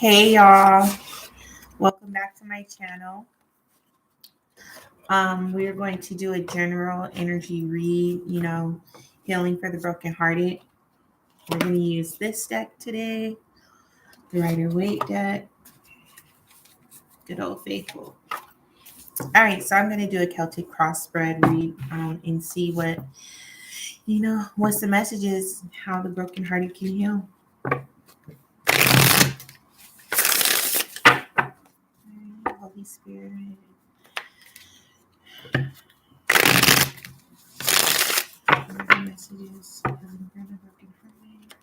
Hey y'all, welcome back to my channel. We are going to do a general energy read, healing for the brokenhearted. We're going to use this deck today, the Rider-Waite deck, good old faithful. All right, so I'm going to do a Celtic cross spread read and see what's the messages, how the brokenhearted can heal. Holy Spirit. Messages for the brokenhearted.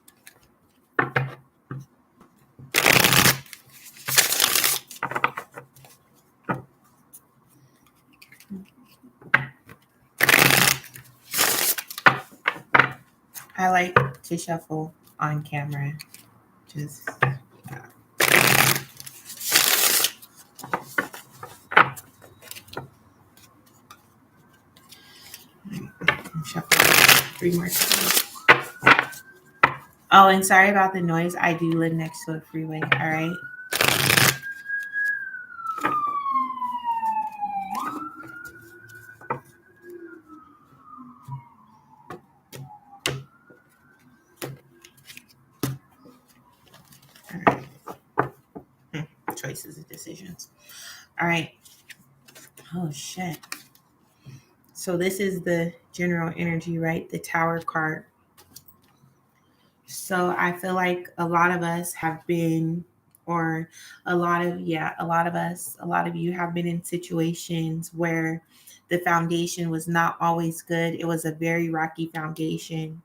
I like to shuffle on camera. Just shuffle 3 more times. Oh, and sorry about the noise. I do live next to a freeway. All right. All right. Choices and decisions. All right. Oh, shit. So this is the general energy, right? The Tower card. So I feel like a lot of us have been, or a lot of you have been in situations where the foundation was not always good. It was a very rocky foundation.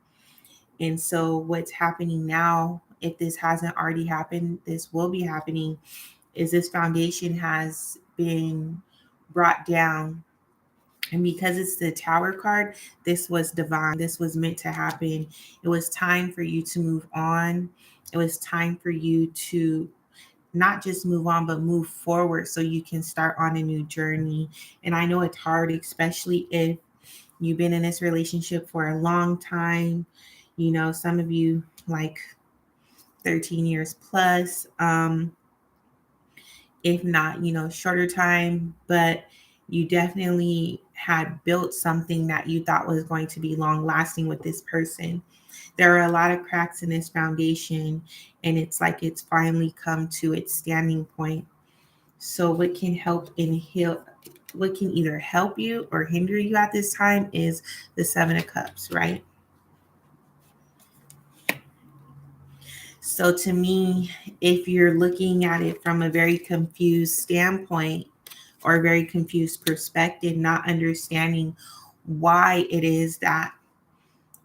And so what's happening now, if this hasn't already happened, this will be happening, is this foundation has been brought down. And because it's the Tower card, this was divine. This was meant to happen. It was time for you to move on. It was time for you to not just move on, but move forward so you can start on a new journey. And I know it's hard, especially if you've been in this relationship for a long time. Some of you like 13 years plus, if not, shorter time, but you definitely had built something that you thought was going to be long lasting with this person. There are a lot of cracks in this foundation, and it's like it's finally come to its standing point. So what can help and heal, what can either help you or hinder you at this time is the Seven of Cups, right? So to me, if you're looking at it from a very confused standpoint or a very confused perspective, not understanding why it is that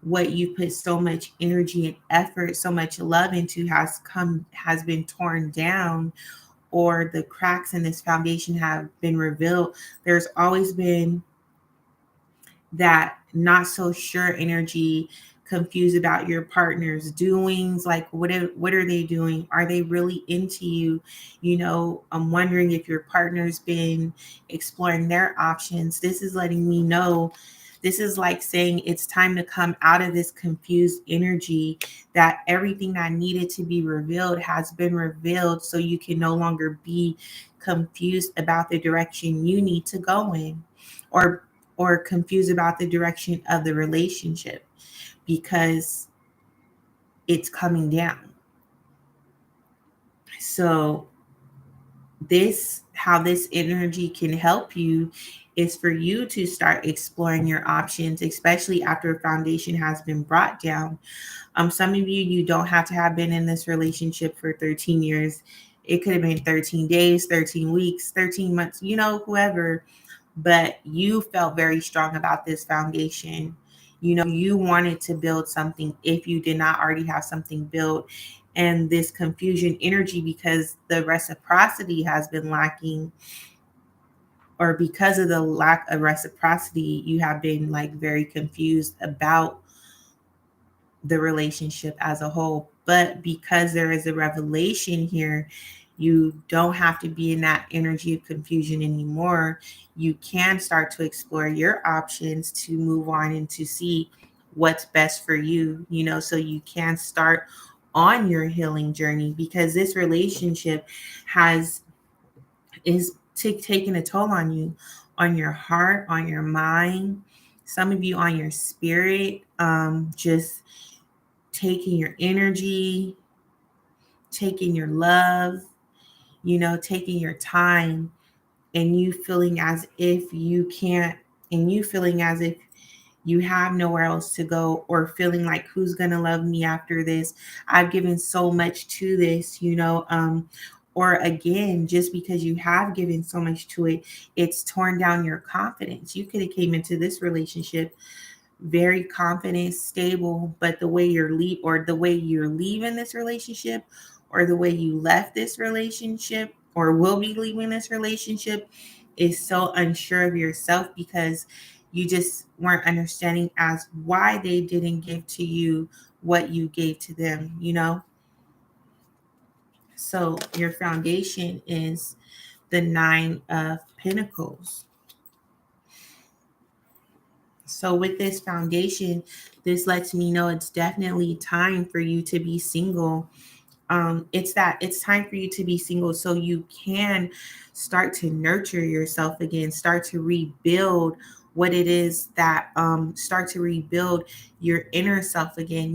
what you put so much energy and effort, so much love into has been torn down, or the cracks in this foundation have been revealed, there's always been that not so sure energy, confused about your partner's doings, like what are they doing, are they really into you? I'm wondering if your partner's been exploring their options. This is letting me know, this is like saying it's time to come out of this confused energy, that everything that needed to be revealed has been revealed, so you can no longer be confused about the direction you need to go in, or confused about the direction of the relationship, because it's coming down. So how this energy can help you is for you to start exploring your options, especially after a foundation has been brought down. Some of you don't have to have been in this relationship for 13 years. It could have been 13 days, 13 weeks, 13 months, whoever. But you felt very strong about this foundation. You wanted to build something if you did not already have something built. And this confusion energy, because the reciprocity has been lacking, or because of the lack of reciprocity, you have been like very confused about the relationship as a whole. But because there is a revelation here, you don't have to be in that energy of confusion anymore. You can start to explore your options to move on and to see what's best for you, so you can start on your healing journey, because this relationship is taking a toll on you, on your heart, on your mind, some of you on your spirit, just taking your energy, taking your love, taking your time, and you feeling as if you can't, and you feeling as if you have nowhere else to go, or feeling like, who's going to love me after this? I've given so much to this, or again, just because you have given so much to it, it's torn down your confidence. You could have came into this relationship very confident, stable, but the way you're leaving this relationship, or the way you left this relationship, or will be leaving this relationship, is so unsure of yourself, because you just weren't understanding as why they didn't give to you what you gave to them. So your foundation is the 9 of Pentacles. So with this foundation, this lets me know it's definitely time for you to be single. It's time for you to be single so you can start to nurture yourself again, start to rebuild what it is that start to rebuild your inner self again,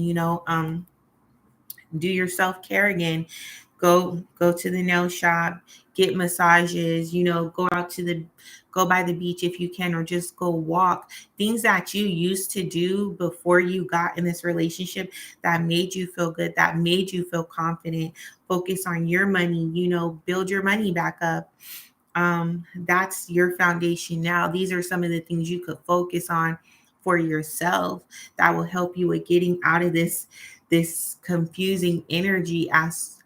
do your self-care again. Go to the nail shop, get massages, go by the beach if you can, or just go walk. Things that you used to do before you got in this relationship that made you feel good, that made you feel confident. Focus on your money, build your money back up. That's your foundation now. These are some of the things you could focus on for yourself that will help you with getting out of this confusing energy,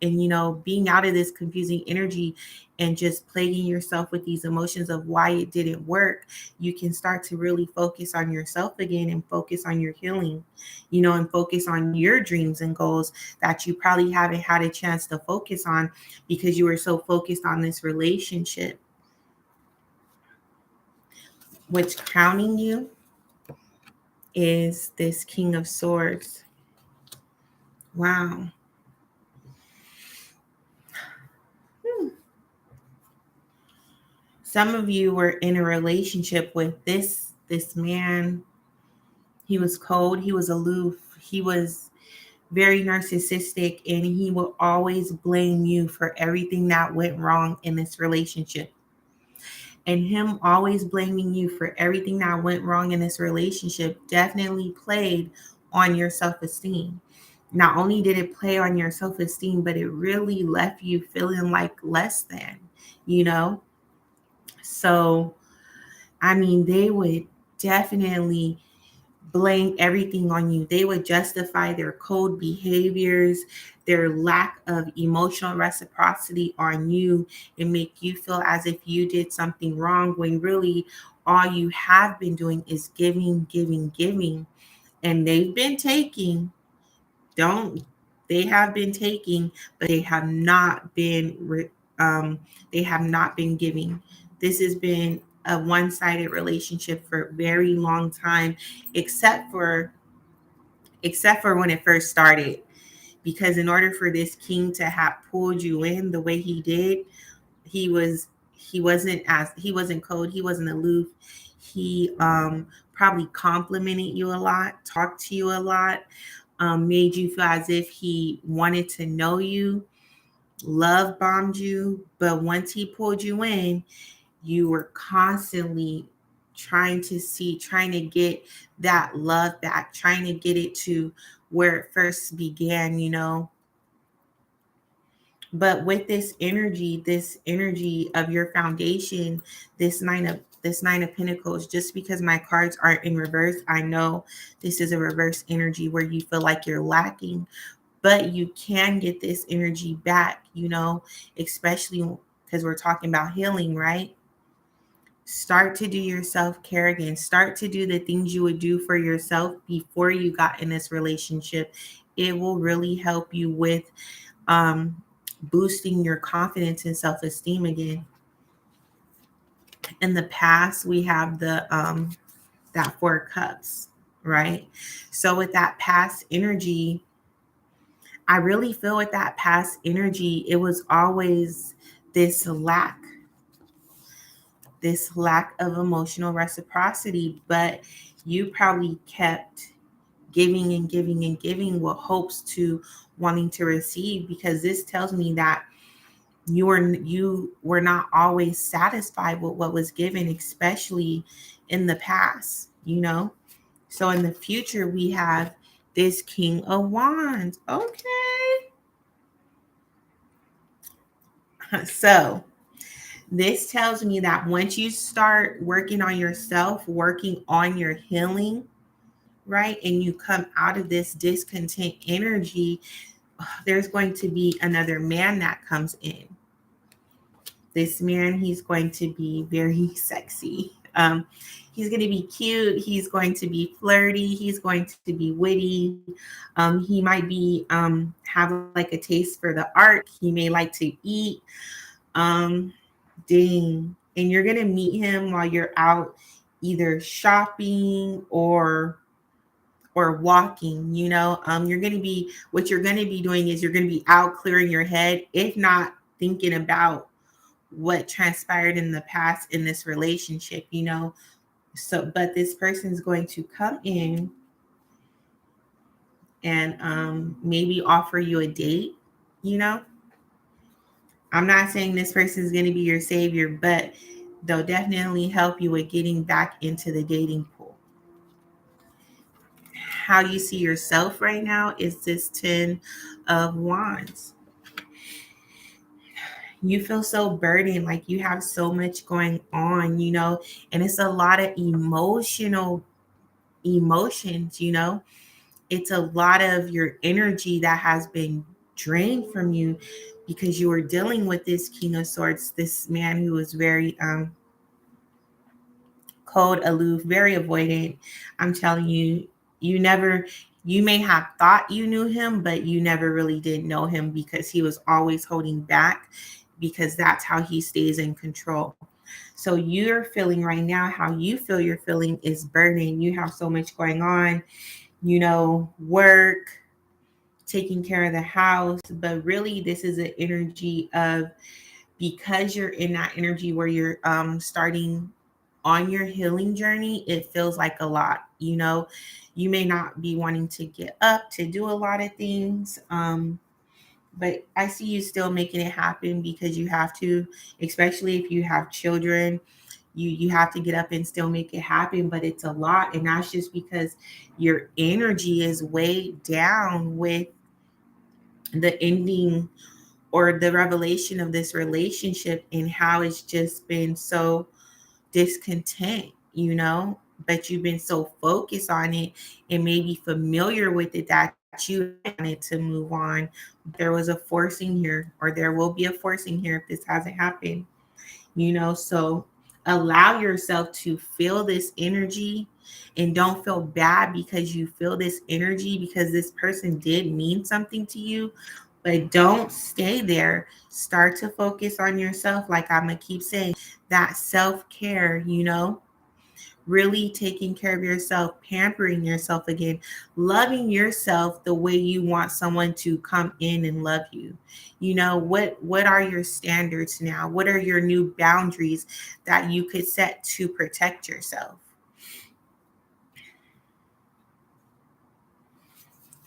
being out of this confusing energy and just plaguing yourself with these emotions of why it didn't work. You can start to really focus on yourself again, and focus on your healing, and focus on your dreams and goals that you probably haven't had a chance to focus on because you were so focused on this relationship. What's crowning you is this King of Swords. Wow. Some of you were in a relationship with this man. He was cold, he was aloof, he was very narcissistic, and he will always blame you for everything that went wrong in this relationship. And him always blaming you for everything that went wrong in this relationship definitely played on your self-esteem. Not only did it play on your self-esteem, but it really left you feeling like less than, you know? So, I mean, they would definitely blame everything on you. They would justify their cold behaviors, their lack of emotional reciprocity on you, and make you feel as if you did something wrong, when really all you have been doing is giving, giving, giving. And they've been taking. Don't They have been taking, but they have not been giving. This has been a one-sided relationship for a very long time, except for when it first started. Because in order for this king to have pulled you in the way he did, he wasn't cold, he wasn't aloof. He probably complimented you a lot, talked to you a lot, made you feel as if he wanted to know you, love bombed you. But once he pulled you in, you were constantly trying to get that love back, trying to get it to where it first began. But with this energy of your foundation, this nine of Pentacles, just because my cards aren't in reverse, I know this is a reverse energy where you feel like you're lacking, but you can get this energy back, especially because we're talking about healing, right? Start to do your self-care again. Start to do the things you would do for yourself before you got in this relationship. It will really help you with boosting your confidence and self-esteem again. In the past, we have that 4 cups, right? So with that past energy, I really feel with that past energy, it was always this lack, this lack of emotional reciprocity, but you probably kept giving and giving and giving with hopes to wanting to receive, because this tells me that you were not always satisfied with what was given, especially in the past, you know. So in the future we have this King of Wands. Okay. So this tells me that once you start working on yourself, working on your healing, right, and you come out of this discontent energy, there's going to be another man that comes in. This man, he's going to be very sexy. He's going to be cute. He's going to be flirty. He's going to be witty. He might be have like a taste for the art. He may like to eat. Um, Dang. And you're going to meet him while you're out either shopping or walking, you know. You're going to be, what you're going to be doing is you're going to be out clearing your head, if not thinking about what transpired in the past in this relationship, you know. So but this person is going to come in and maybe offer you a date, you know. I'm not saying this person is going to be your savior, but they'll definitely help you with getting back into the dating pool. How you see yourself right now is this 10 of Wands. You feel so burdened, like you have so much going on, you know, and it's a lot of emotions, you know. It's a lot of your energy that has been drained from you because you were dealing with this King of Swords, this man who was very cold, aloof, very avoidant. I'm telling you, you may have thought you knew him, but you never really did know him because he was always holding back, because that's how he stays in control. So you're feeling right now, how you feel you're feeling is burning. You have so much going on, you know, work, taking care of the house, but really this is an energy of, because you're in that energy where you're starting on your healing journey, it feels like a lot, you know. You may not be wanting to get up to do a lot of things, but I see you still making it happen because you have to, especially if you have children. You have to get up and still make it happen, but it's a lot, and that's just because your energy is weighed down with the ending or the revelation of this relationship and how it's just been so discontent, you know, but you've been so focused on it and maybe familiar with it that you wanted to move on. There was a forcing here, or there will be a forcing here if this hasn't happened, you know. So allow yourself to feel this energy and don't feel bad because you feel this energy, because this person did mean something to you. But don't stay there. Start to focus on yourself, like I'm gonna keep saying, that self-care, you know, really taking care of yourself, pampering yourself again, loving yourself the way you want someone to come in and love you. You know, what are your standards now? What are your new boundaries that you could set to protect yourself?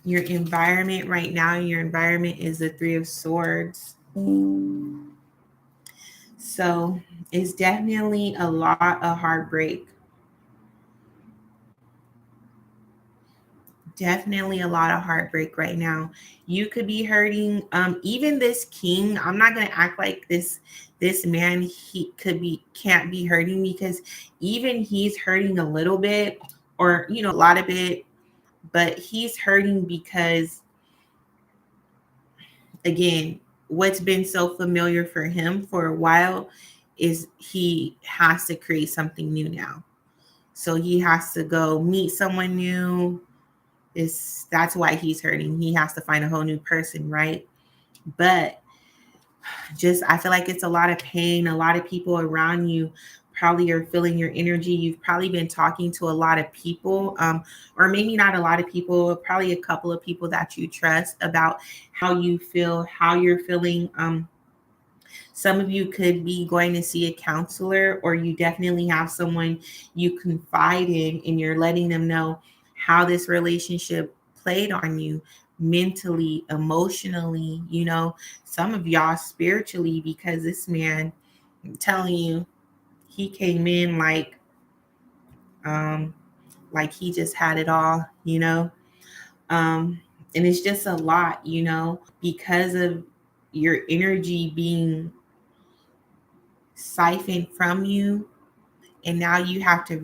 Your environment right now, your environment is the Three of Swords. So it's definitely a lot of heartbreak. Definitely a lot of heartbreak right now. You could be hurting. Even this king, I'm not gonna act like this man, he can't be hurting, because even he's hurting a little bit, or you know, a lot of it, but he's hurting because, again, what's been so familiar for him for a while is he has to create something new now. So he has to go meet someone new. That's why he's hurting. He has to find a whole new person, right? But just, I feel like it's a lot of pain, a lot of people around you probably are feeling your energy. You've probably been talking to a lot of people, or maybe not a lot of people, probably a couple of people that you trust about how you feel, how you're feeling. Some of you could be going to see a counselor, or you definitely have someone you confide in and you're letting them know how this relationship played on you mentally, emotionally, some of y'all spiritually, because this man, I'm telling you, he came in um like he just had it all, and it's just a lot, because of your energy being siphoned from you, and now you have to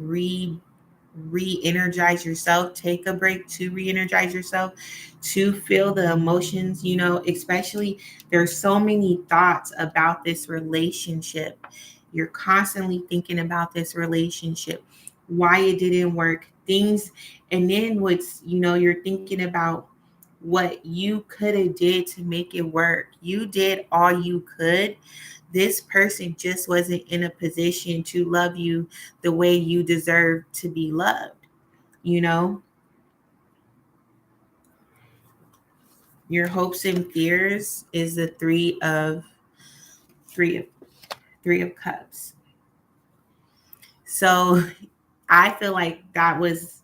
re-energize yourself, take a break to re-energize yourself, to feel the emotions, especially there's so many thoughts about this relationship. You're constantly thinking about this relationship, why it didn't work, things, and then you're thinking about what you could have did to make it work. You did all you could. This person just wasn't in a position to love you the way you deserve to be loved. Your hopes and fears is the three of cups. So I feel like that was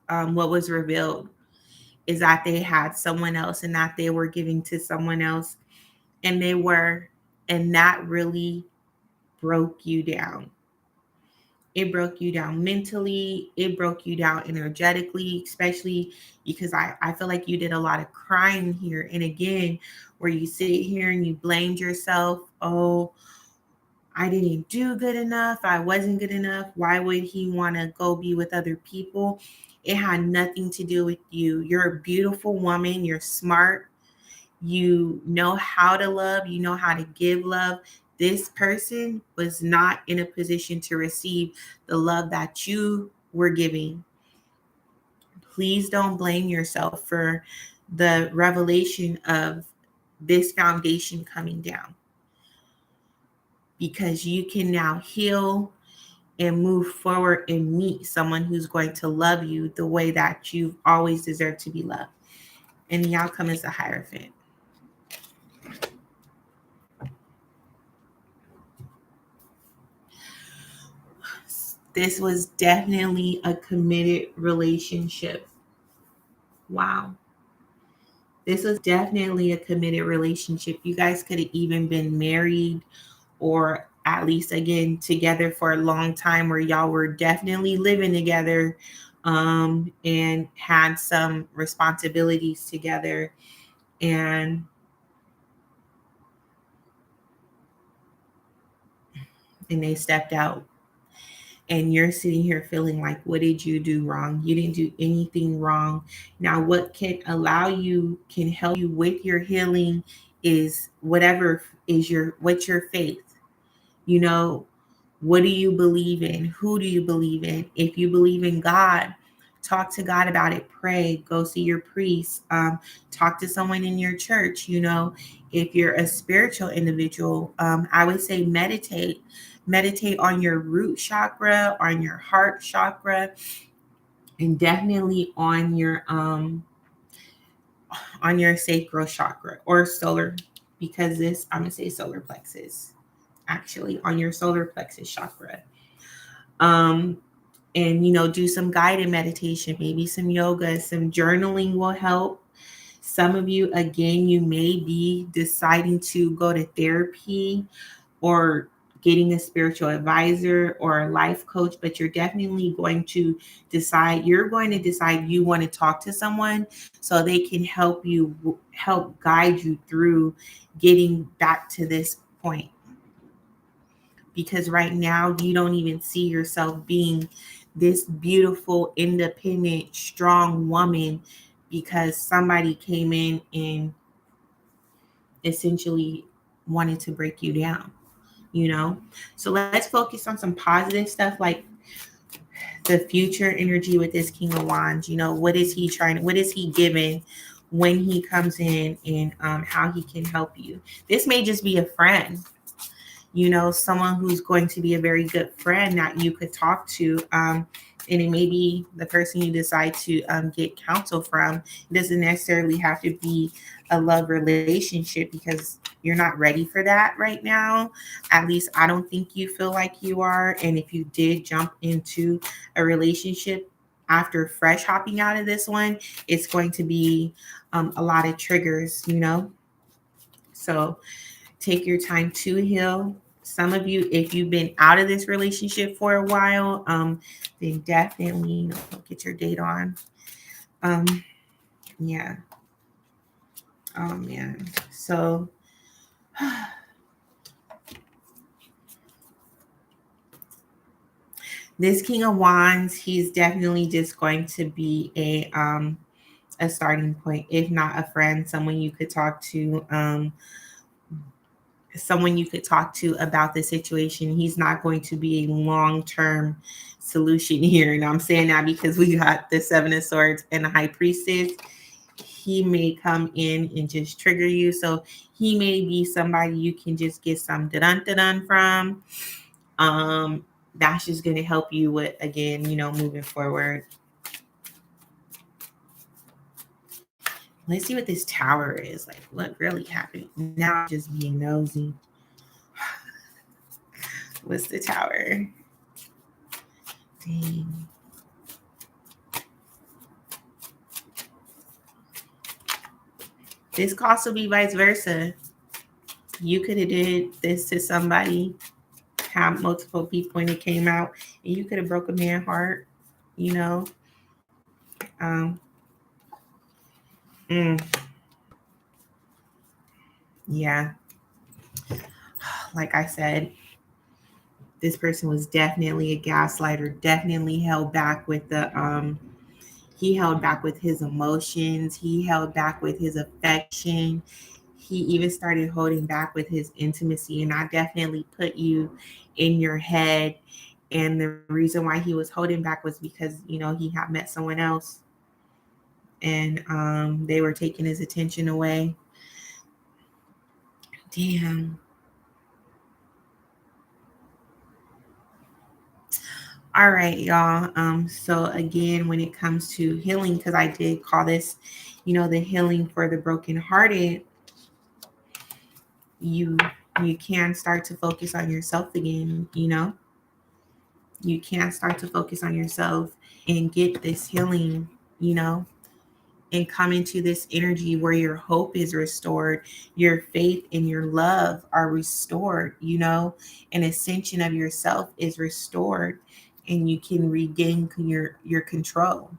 what was revealed, is that they had someone else and that they were giving to someone else, and that really broke you down. It broke you down mentally. It broke you down energetically, especially because I feel like you did a lot of crying here. And again, where you sit here and you blamed yourself. Oh, I didn't do good enough. I wasn't good enough. Why would he want to go be with other people? It had nothing to do with you. You're a beautiful woman. You're smart. You know how to love. You know how to give love. This person was not in a position to receive the love that you were giving. Please don't blame yourself for the revelation of this foundation coming down, because you can now heal and move forward and meet someone who's going to love you the way that you've always deserved to be loved. And the outcome is the Hierophant. This was definitely a committed relationship. Wow. This was definitely a committed relationship. You guys could have even been married, or at least, again, together for a long time, where y'all were definitely living together, and had some responsibilities together. And they stepped out. And you're sitting here feeling like, what did you do wrong? You didn't do anything wrong. Now, what can help you with your healing is what's your faith? What do you believe in? Who do you believe in? If you believe in God, talk to God about it. Pray. Go see your priest. Talk to someone in your church. If you're a spiritual individual, I would say meditate. Meditate on your root chakra, on your heart chakra, and definitely on your sacral chakra, or solar, because I'm gonna say solar plexus, actually, on your solar plexus chakra. And do some guided meditation, maybe some yoga, some journaling will help. Some of you, again, you may be deciding to go to therapy, or getting a spiritual advisor or a life coach, but you're definitely going to decide you want to talk to someone so they can help guide you through getting back to this point. Because right now you don't even see yourself being this beautiful, independent, strong woman, because somebody came in and essentially wanted to break you down. So let's focus on some positive stuff, like the future energy with this King of Wands. What is he giving when he comes in, and how he can help you? This may just be a friend. someone who's going to be a very good friend that you could talk to. And it may be the person you decide to get counsel from. It doesn't necessarily have to be a love relationship because you're not ready for that right now. At least I don't think you feel like you are. And if you did jump into a relationship after fresh hopping out of this one, it's going to be a lot of triggers. So take your time to heal. Some of you, if you've been out of this relationship for a while, then definitely get your date on. Yeah. Oh man. So this King of Wands, he's definitely just going to be a starting point, if not a friend, someone you could talk to. Someone you could talk to about the situation. He's not going to be a long-term solution here. And I'm saying that because we got the Seven of Swords and the High Priestess. He may come in and just trigger you. So he may be somebody you can just get some dun-dun-dun from. That's just going to help you with, again, moving forward. Let's see what this Tower is. Like, what really happened? Now I'm just being nosy. What's the Tower? Dang. This could also be vice versa. You could have did this to somebody, have multiple people when it came out, and you could have broke a man's heart, Um, yeah. Like I said, this person was definitely a gaslighter, definitely held back with he held back with his emotions, he held back with his affection, he even started holding back with his intimacy. And I definitely put you in your head. And the reason why he was holding back was because, he had met someone else and they were taking his attention away. Damn. All right, y'all. So again, when it comes to healing, because I did call this, the healing for the brokenhearted, you can start to focus on yourself again. You can start to focus on yourself and get this healing, and come into this energy where your hope is restored, your faith and your love are restored, an ascension of yourself is restored, and you can regain your control,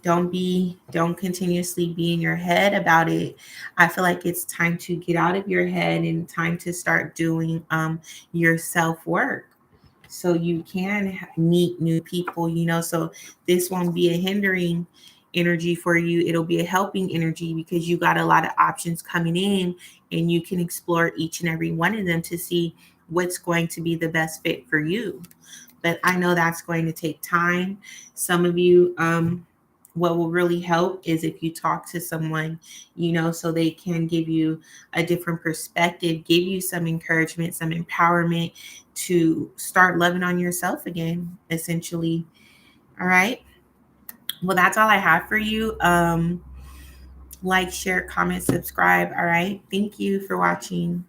don't continuously be in your head about it. I feel like it's time to get out of your head and time to start doing your self-work so you can meet new people, so this won't be a hindering energy for you. It'll be a helping energy because you got a lot of options coming in and you can explore each and every one of them to see what's going to be the best fit for you. But I know that's going to take time. Some of you, what will really help is if you talk to someone, so they can give you a different perspective, give you some encouragement, some empowerment to start loving on yourself again, essentially. All right. Well, that's all I have for you. Like, share, comment, subscribe. All right. Thank you for watching.